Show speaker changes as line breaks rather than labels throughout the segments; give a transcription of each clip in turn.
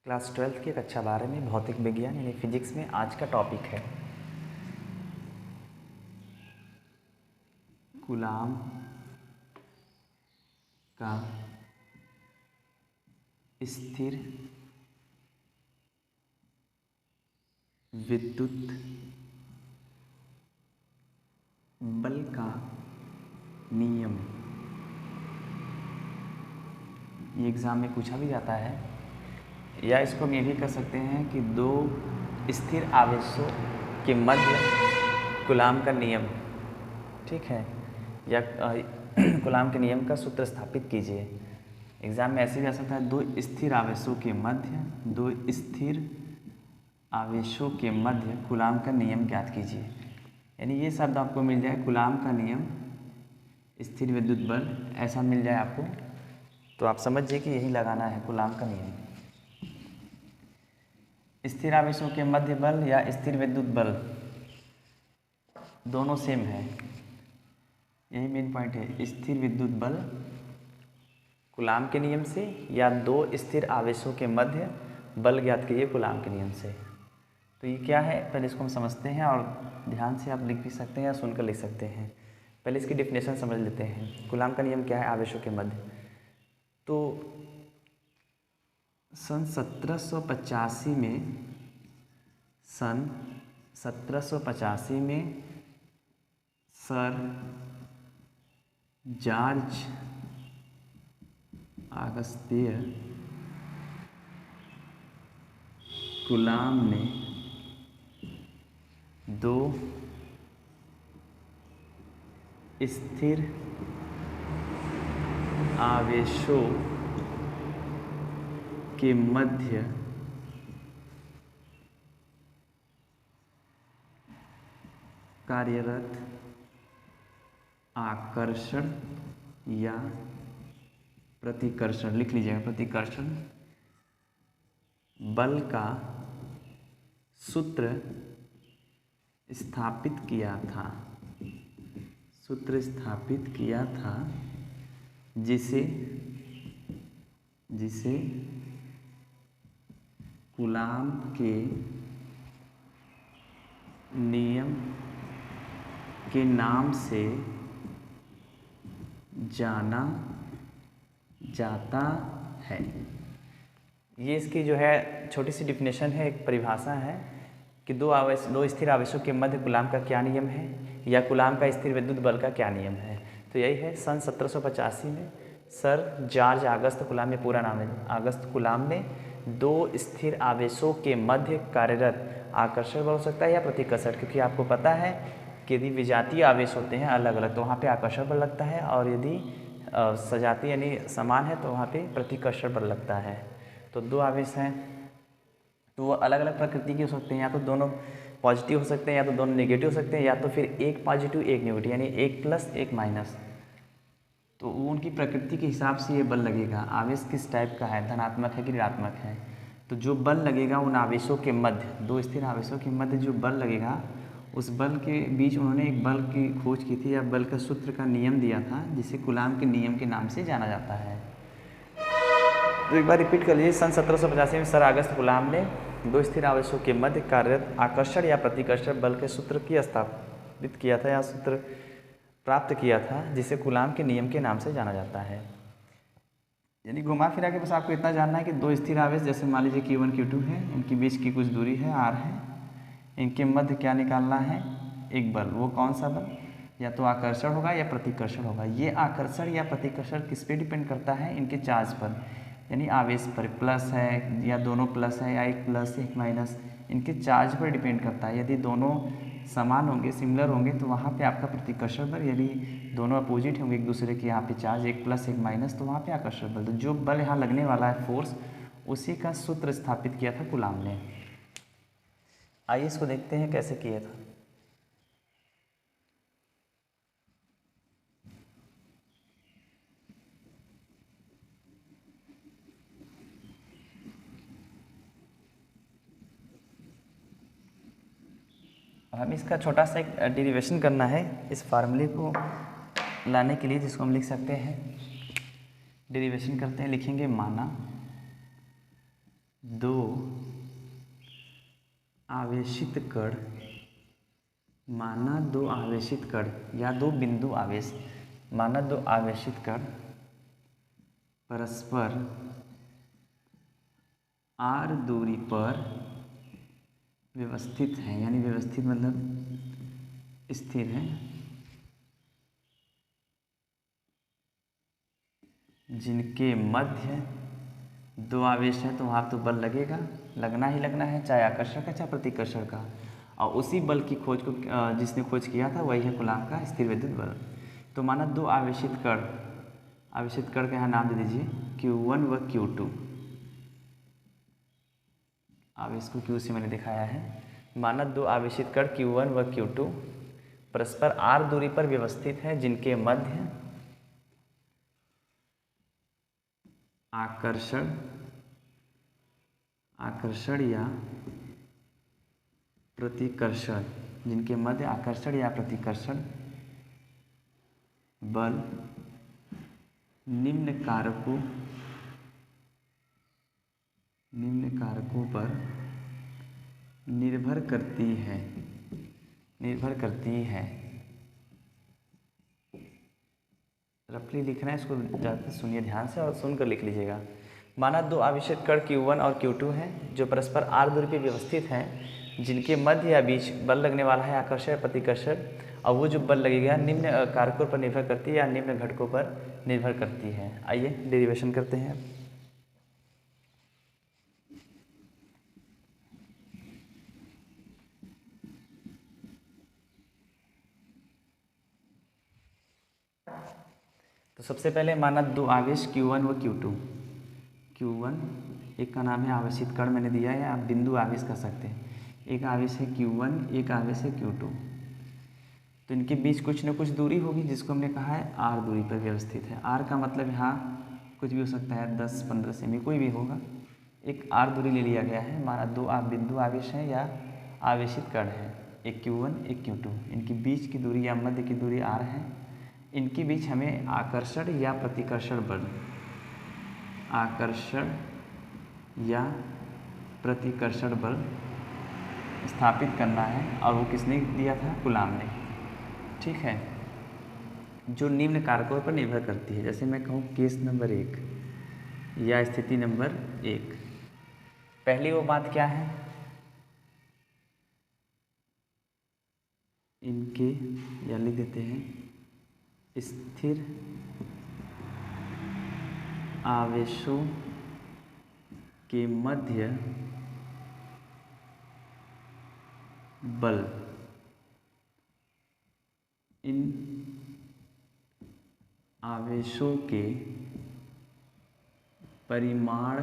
Class 12 की कक्षा 12 में भौतिक विज्ञान यानी फिजिक्स में आज का टॉपिक है कूलाम का स्थिर विद्युत बल का नियम। ये एग्ज़ाम में पूछा भी जाता है, या इसको हम ये भी कर सकते हैं कि दो स्थिर आवेशों के मध्य कूलाम का नियम, ठीक है, या कूलाम के नियम का सूत्र स्थापित कीजिए। एग्ज़ाम में ऐसे भी आ सकता है दो स्थिर आवेशों के मध्य कूलाम का नियम ज्ञात कीजिए। यानी ये शब्द आपको मिल जाए कूलाम का नियम, स्थिर विद्युत बल, ऐसा मिल जाए आपको तो आप समझिए कि यही लगाना है कूलाम का नियम। स्थिर आवेशों के मध्य बल या स्थिर विद्युत बल दोनों सेम है, यही मेन पॉइंट है। स्थिर विद्युत बल कूलाम के नियम से या दो स्थिर आवेशों के मध्य बल ज्ञात कीजिए कूलाम के नियम से। तो ये क्या है पहले इसको हम समझते हैं और ध्यान से आप लिख भी सकते हैं या सुनकर लिख सकते हैं। पहले इसकी डेफिनेशन समझ लेते हैं। कूलाम का नियम क्या है आवेशों के मध्य। तो सन 1785 में सर जॉर्ज ऑगस्टिन कूलाम ने दो स्थिर आवेशों के मध्य कार्यरत आकर्षण या प्रतिकर्षण, लिख लीजिएगा, प्रतिकर्षण बल का सूत्र स्थापित किया था, जिसे कूलाम के नियम के नाम से जाना जाता है। ये इसकी जो है छोटी सी डिफिनेशन है, एक परिभाषा है कि दो स्थिर आवेशों के मध्य कूलाम का क्या नियम है या कूलाम का स्थिर विद्युत बल का क्या नियम है। तो यही है। सन 1785 में सर जॉर्ज ऑगस्ट कूलाम, में पूरा नाम है ऑगस्ट कूलाम ने दो स्थिर आवेशों के मध्य कार्यरत आकर्षण बल हो सकता है या प्रतिकर्षण, क्योंकि आपको पता है कि यदि विजातीय आवेश होते हैं अलग अलग तो वहाँ पे आकर्षण बल लगता है, और यदि सजातीय यानी समान है तो वहाँ पे प्रतिकर्षण बल लगता है। तो दो आवेश हैं तो वो अलग अलग प्रकृति के हो सकते हैं, या तो दोनों पॉजिटिव हो सकते हैं या तो दोनों नेगेटिव हो सकते हैं, या तो फिर एक पॉजिटिव एक नेगेटिव यानी एक प्लस एक माइनस। तो वो उनकी प्रकृति के हिसाब से ये बल लगेगा। आवेश किस टाइप का है, धनात्मक है कि ऋणात्मक है। तो जो बल लगेगा उन आवेशों के मध्य, दो स्थिर आवेशों के मध्य जो बल लगेगा उस बल के बीच उन्होंने एक बल की खोज की थी या बल का सूत्र का नियम दिया था, जिसे कूलाम के नियम के नाम से जाना जाता है। तो एक बार रिपीट कर लीजिए। सन 1785 में सर ऑगस्ट कूलाम ने दो स्थिर आवेशों के मध्य कार्यरत आकर्षण या प्रतिकर्षण बल के सूत्र की स्थापित किया था या सूत्र प्राप्त किया था, जिसे कूलाम के नियम के नाम से जाना जाता है। यानी घुमा फिरा के बस आपको इतना जानना है कि दो स्थिर आवेश, जैसे मान लीजिए Q1 Q2 है, इनके बीच की कुछ दूरी है r है, इनके मध्य क्या निकालना है, एक बल। वो कौन सा बल, या तो आकर्षण होगा या प्रतिकर्षण होगा। ये आकर्षण या प्रतिकर्षण किस पे डिपेंड करता है, इनके चार्ज पर, यानी आवेश पर। प्लस है या दोनों प्लस है या एक प्लस एक माइनस, इनके चार्ज पर डिपेंड करता है। यदि दोनों समान होंगे, सिमिलर होंगे, तो वहाँ पे आपका प्रतिकर्षण बल, यदि दोनों अपोजिट होंगे एक दूसरे के, यहाँ पे चार्ज एक प्लस एक माइनस, तो वहाँ पे आकर्षण बल। तो जो बल यहाँ लगने वाला है फोर्स, उसी का सूत्र स्थापित किया था कूलाम ने। आइए इसको देखते हैं कैसे किया था। हमें इसका छोटा सा एक डेरिवेशन करना है इस फार्मूले को लाने के लिए, जिसको हम लिख सकते हैं, डेरिवेशन करते हैं, लिखेंगे माना दो आवेशित कण, माना दो आवेशित कण या दो बिंदु आवेश, माना दो आवेशित कण परस्पर r दूरी पर व्यवस्थित हैं, यानी व्यवस्थित मतलब स्थिर है, जिनके मध्य दो आवेश है, तो वहाँ तो बल लगेगा, लगना ही लगना है, चाहे आकर्षण का चाहे प्रतिकर्षण का। और उसी बल की खोज को जिसने खोज किया था वही है कूलाम का स्थिर विद्युत बल। तो माना दो आवेशित कण, आवेशित कण का यहाँ नाम दे दीजिए Q1 व Q2। आवेश को Q से मैंने दिखाया है। माना दो आवेशित कण Q1 व Q2 परस्पर r दूरी पर व्यवस्थित है, जिनके मध्य आकर्षण या प्रतिकर्षण, जिनके मध्य आकर्षण या प्रतिकर्षण बल निम्न कारकों पर निर्भर करती है। रफली लिखना है, इसको ज़्यादा सुनिए ध्यान से और सुनकर लिख लीजिएगा। माना दो आवेशित कण Q1 और Q2 हैं, जो परस्पर r दूरी पर व्यवस्थित हैं, जिनके मध्य या बीच बल लगने वाला है आकर्षण या प्रतिकर्षण, और वो जो बल लगेगा निम्न कारकों पर निर्भर करती है या निम्न घटकों पर निर्भर करती है। आइए डेरिवेशन करते हैं। तो सबसे पहले माना दो आवेश Q1 व Q2। Q1 एक का नाम है आवेशित कण, मैंने दिया है, आप बिंदु आवेश कर सकते हैं। एक आवेश है Q1, एक आवेश है Q2। तो इनके बीच कुछ न कुछ दूरी होगी, जिसको हमने कहा है r दूरी पर व्यवस्थित है। r का मतलब यहाँ कुछ भी हो सकता है, 10-15 सेमी कोई भी होगा। एक r दूरी ले लिया गया है। माना दो बिंदु आवेश हैं या आवेशित कण है, एक Q1 एक Q2। इनकी बीच की दूरी या मध्य की दूरी r है। इनके बीच हमें आकर्षण या प्रतिकर्षण बल, आकर्षण या प्रतिकर्षण बल स्थापित करना है, और वो किसने दिया था? कूलाम ने। ठीक है, जो निम्न कारकों पर निर्भर करती है। जैसे मैं कहूँ केस नंबर 1 या स्थिति नंबर 1, पहली वो बात क्या है? इनके, या लिख देते हैं, स्थिर आवेशों के मध्य बल इन आवेशों के परिमाण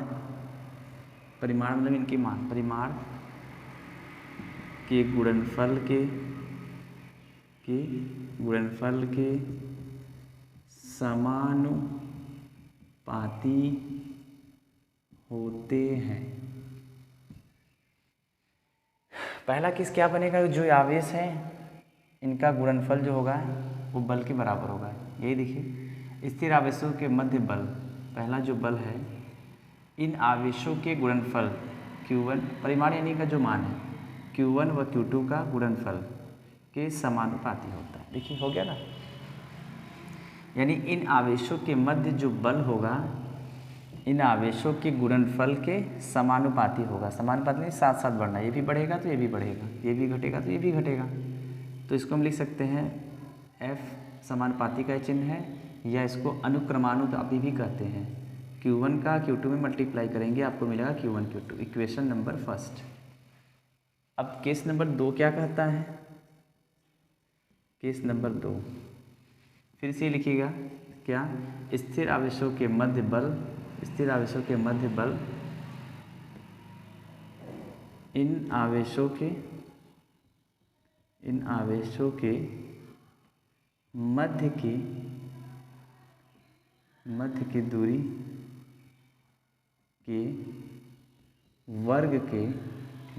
मतलब इनके मान, परिमाण के गुणनफल के समानुपाती होते हैं। पहला केस क्या बनेगा? जो आवेश है इनका गुणनफल जो होगा वो बल के बराबर होगा। यही देखिए, स्थिर आवेशों के मध्य बल, पहला जो बल है, इन आवेशों के गुणनफल Q1, परिमाण यानी का जो मान है Q1 व Q2 का गुणनफल के समानुपाती होता है। देखिए हो गया ना, यानी इन आवेशों के मध्य जो बल होगा इन आवेशों के गुणनफल के समानुपाती होगा। समानुपाती नहीं, साथ साथ बढ़ना, ये भी बढ़ेगा तो ये भी बढ़ेगा, ये भी घटेगा तो ये भी घटेगा। तो इसको हम लिख सकते हैं F समानुपाती का चिन्ह है, या इसको अनुक्रमानुपाती भी कहते हैं। Q1 का Q2 में मल्टीप्लाई करेंगे, आपको मिलेगा Q1 Q2, equation number first. अब केस नंबर 2 क्या कहता है? केस नंबर 2 फिर से लिखिएगा क्या? स्थिर आवेशों के मध्य बल, स्थिर आवेशों के मध्य बल इन आवेशों के मध्य की दूरी के वर्ग के,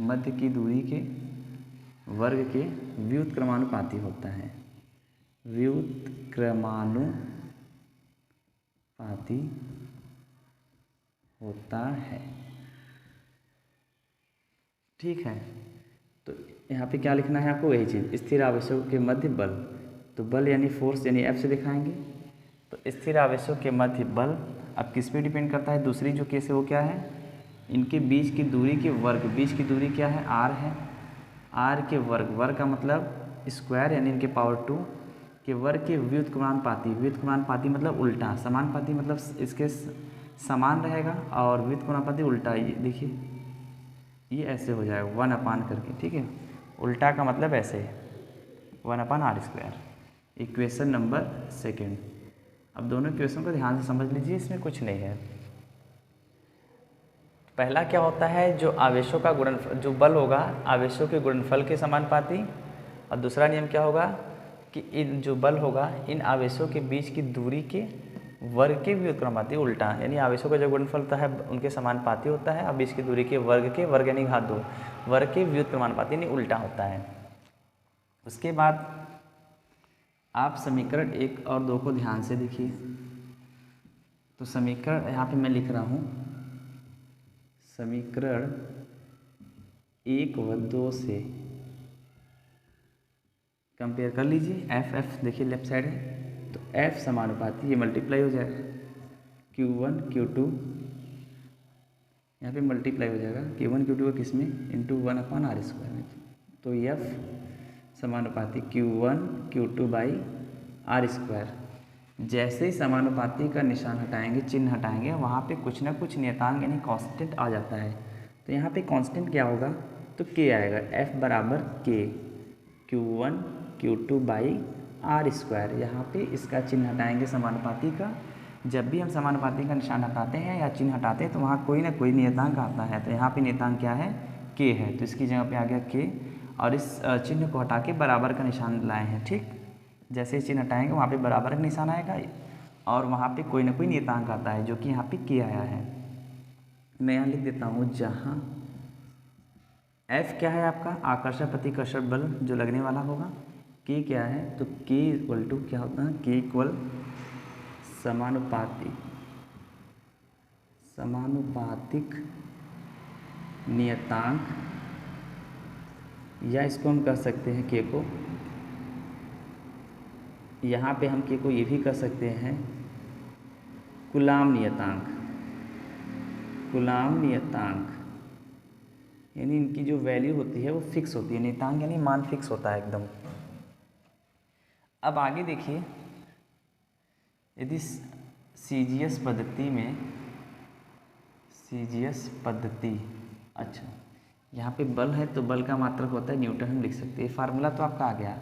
मध्य की दूरी के वर्ग के व्युत्क्रमानुपाती होता है। व्युत्क्रमानुपाती होता है। ठीक है, तो यहाँ पे क्या लिखना है आपको, वही चीज़, स्थिर आवेशों के मध्य बल। तो बल यानी फोर्स यानी F से दिखाएंगे। तो स्थिर आवेशों के मध्य बल अब किस पे डिपेंड करता है, दूसरी जो केस है वो क्या है, इनके बीच की दूरी के वर्ग, बीच की दूरी क्या है, r है, r के वर्ग, वर्ग का मतलब स्क्वायर यानी इनके पावर 2 के वर्ग के व्युत्क्रमानुपाती, व्युत्क्रमानुपाती मतलब उल्टा, समानुपाती मतलब इसके समान रहेगा और व्युत्क्रमानुपाती उल्टा। ये देखिए ये ऐसे हो जाएगा 1 करके, ठीक है, उल्टा का मतलब ऐसे है 1/r²। Equation number 2। अब दोनों इक्वेशन को ध्यान से समझ लीजिए, इसमें कुछ नहीं है। पहला क्या होता है, जो आवेशों का गुणनफल, जो बल होगा आवेशों के गुणनफल के समानुपाती, और दूसरा नियम क्या होगा कि इन जो बल होगा इन आवेशों के बीच की दूरी के वर्ग के व्युत्क्रमानुपाती उल्टा, यानी आवेशों का जो गुणनफल होता है उनके समानुपाती होता है और बीच की दूरी के वर्ग यानी घात 2 वर्ग के व्युत्क्रमानुपाती यानी उल्टा होता है। उसके बाद आप समीकरण 1 और 2 को ध्यान से देखिए। तो समीकरण यहाँ पे मैं लिख रहा हूँ, समीकरण 1 व 2 से कंपेयर कर लीजिए। F देखिए लेफ्ट साइड है, तो F समानुपाती ये मल्टीप्लाई हो जाएगा Q1 Q2, यहाँ पे मल्टीप्लाई हो जाएगा Q1 Q2 का किस में, इंटू 1/r² में। तो F समानुपाती Q1 Q2/r²। जैसे ही समानुपाती का निशान हटाएंगे, चिन्ह हटाएंगे, वहाँ पे कुछ ना कुछ नियतांक यानी कांस्टेंट आ जाता है। तो यहाँ पे कांस्टेंट क्या होगा, तो K आएगा, F बराबर K Q1 Q2/r²। यहाँ पे इसका चिन्ह हटाएंगे समानुपाती का। जब भी हम समानुपाती का निशान हटाते हैं या चिन्ह हटाते हैं तो वहाँ कोई ना कोई नियतांक आता है। तो यहाँ पे नियतांक क्या है, K है, तो इसकी जगह पे आ गया K, और इस चिन्ह को हटा के बराबर का निशान लाए हैं, ठीक। जैसे ही चिन्ह हटाएंगे वहाँ पे बराबर का निशान आएगा और वहाँ पे कोई ना कोई नियतांक आता है, जो कि यहाँ पे K आया है। मैं यहाँ लिख देता हूँ, जहाँ F क्या है आपका आकर्षण प्रतिकर्षण बल जो लगने वाला होगा, K क्या है, तो K इक्वल टू क्या होता है, K इक्वल समानुपातिक नियतांक, या इसको हम कह सकते हैं K को, यहाँ पे हम K को ये भी कह सकते हैं कूलाम नियतांक। कूलाम नियतांक यानी इनकी जो वैल्यू होती है वो फिक्स होती है, नियतांक यानी मान फिक्स होता है एकदम। अब आगे देखिए, यदि CGS पद्धति, अच्छा यहाँ पे बल है तो बल का मात्रक होता है न्यूटन, हम लिख सकते हैं, फार्मूला तो आपका आ गया।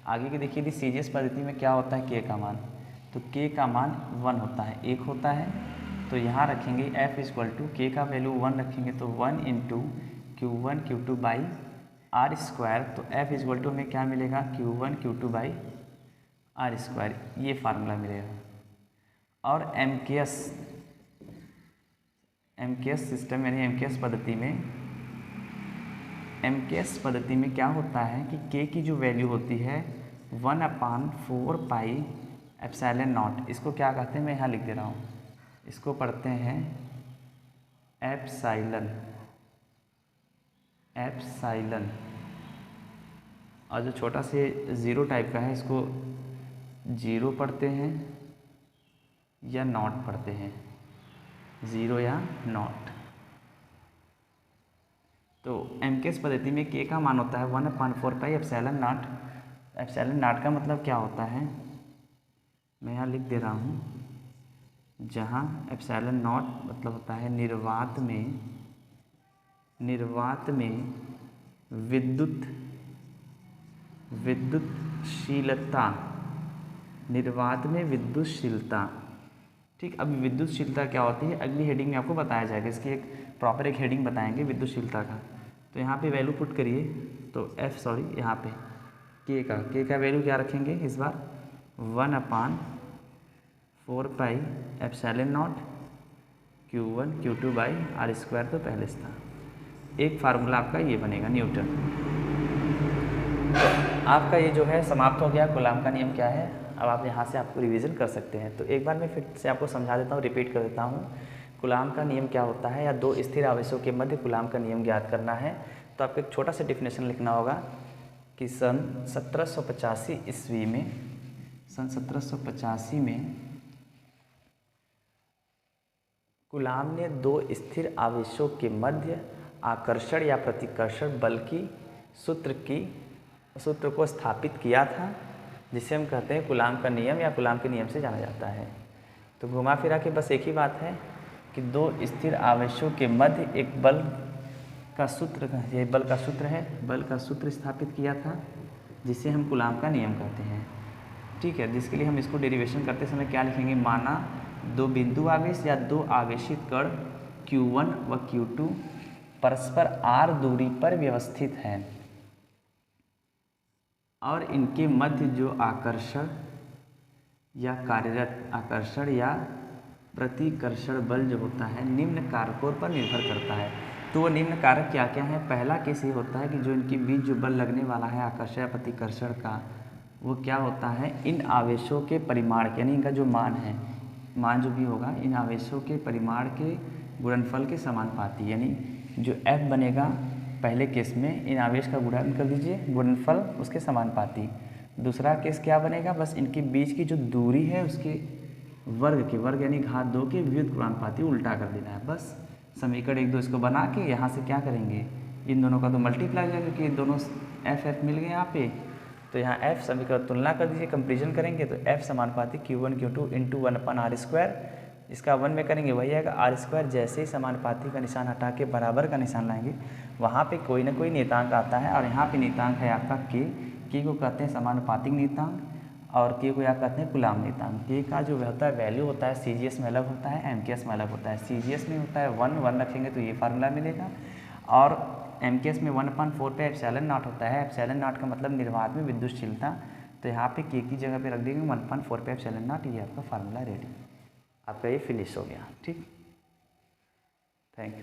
आगे के देखिए, यदि CGS पद्धति में क्या होता है, K का मान, तो K का मान 1 होता है, 1 होता है। तो यहाँ रखेंगे F इक्वल टू K का वैल्यू 1 रखेंगे तो 1 इंटू Q1 Q2/r²। तो F इक्वल टू हमें क्या मिलेगा, Q1 Q2/r², ये फार्मूला मिलेगा। और MKS सिस्टम यानी MKS पद्धति में क्या होता है कि K की जो वैल्यू होती है 1/4πε0, इसको क्या कहते हैं, मैं यहाँ लिख दे रहा हूँ, इसको पढ़ते हैं एप्साइलन, और जो छोटा से ज़ीरो टाइप का है इसको जीरो पढ़ते हैं या नॉट पढ़ते हैं, ज़ीरो या नॉट। तो MKS पद्धति में K का मान होता है 1/4πε0। एप्सिलॉन का मतलब क्या होता है, मैं यहाँ लिख दे रहा हूँ, जहाँ एप्सिलॉन मतलब होता है निर्वात में विद्युतशीलता, ठीक। अब विद्युतशीलता क्या होती है अगली हेडिंग में आपको बताया जाएगा, इसकी एक प्रॉपर एक हेडिंग बताएंगे विद्युतशीलता का। तो यहाँ पे वैल्यू पुट करिए, तो यहाँ पे K का वैल्यू क्या रखेंगे इस बार, 1/4πε0 Q1 Q2/r², तो पहले से था। एक फार्मूला आपका ये बनेगा न्यूटन। आपका ये जो है समाप्त हो गया, कूलाम का नियम क्या है। अब आप यहाँ से आपको रिवीजन कर सकते हैं। तो एक बार मैं फिर से आपको समझा देता हूँ, रिपीट कर देता हूँ। कूलाम का नियम क्या होता है, या दो स्थिर आवेशों के मध्य कूलाम का नियम ज्ञात करना है। तो आपको एक छोटा सा डिफिनेशन लिखना होगा कि सन 1785 ईस्वी में, सन 1785 में कूलाम ने दो स्थिर आवेशों के मध्य आकर्षण या प्रतिकर्षण बल की सूत्र को स्थापित किया था, जिसे हम कहते हैं कूलाम का नियम या कूलाम के नियम से जाना जाता है। तो घुमा फिरा के बस एक ही बात है कि दो स्थिर आवेशों के मध्य एक बल का सूत्र, ये बल का सूत्र है, बल का सूत्र स्थापित किया था, जिसे हम कूलाम का नियम कहते हैं। ठीक है, जिसके लिए हम इसको डेरिवेशन करते समय क्या लिखेंगे, माना दो बिंदु आवेश या दो आवेशित कण Q1 व Q2 परस्पर r दूरी पर व्यवस्थित हैं और इनके मध्य जो आकर्षण या कार्यरत आकर्षण या प्रतिकर्षण बल जो होता है निम्न कारकों पर निर्भर करता है। तो वो निम्न कारक क्या क्या है? पहला केस ये होता है कि जो इनके बीच जो बल लगने वाला है आकर्षण या प्रतिकर्षण का, वो क्या होता है, इन आवेशों के परिमाण यानी इनका जो मान है, मान जो भी होगा इन आवेशों के परिमाण के गुणनफल के समानुपाती, यानी जो F बनेगा पहले केस में इन आवेश का गुणन कर दीजिए, गुणनफल उसके समानुपाती। दूसरा केस क्या बनेगा, बस इनके बीच की जो दूरी है उसके वर्ग यानी घात 2 के व्युत्क्रमानुपाती गुणानुपाती उल्टा कर देना है। बस समीकरण 1 2 इसको बना के यहाँ से क्या करेंगे, इन दोनों का तो मल्टीप्लाई हो जाएगा क्योंकि दोनों F मिल गए यहाँ पे। तो यहाँ F समीकरण तुलना कर दीजिए, कंपेरिजन करेंगे तो F समानुपाती Q1 Q2 इंटू 1/r², इसका 1 में करेंगे वही आएगा r²। जैसे ही समानुपाती का निशान हटा के बराबर का निशान लाएंगे वहाँ पे कोई ना कोई नियतांक आता है, और यहाँ पे नियतांक है आपका k को कहते हैं समानुपातिक नियतांक और k को यहाँ कहते हैं कूलाम नियतांक। k का जो होता है वैल्यू होता है CGS में अलग होता है, MKS में अलग होता है। CGS में होता है 1 रखेंगे तो ये फार्मूला मिलेगा, और MKS में 1/4 पे एप्सिलॉन नॉट होता है। एप्सिलॉन नॉट का मतलब निर्वात में विद्युतशीलता, तो यहाँ पे k की जगह पे रख देंगे 1/4 पे एप्सिलॉन नॉट, ये आपका फार्मूला रेडी, आपका ये फिनिश हो गया। ठीक, थैंक यू।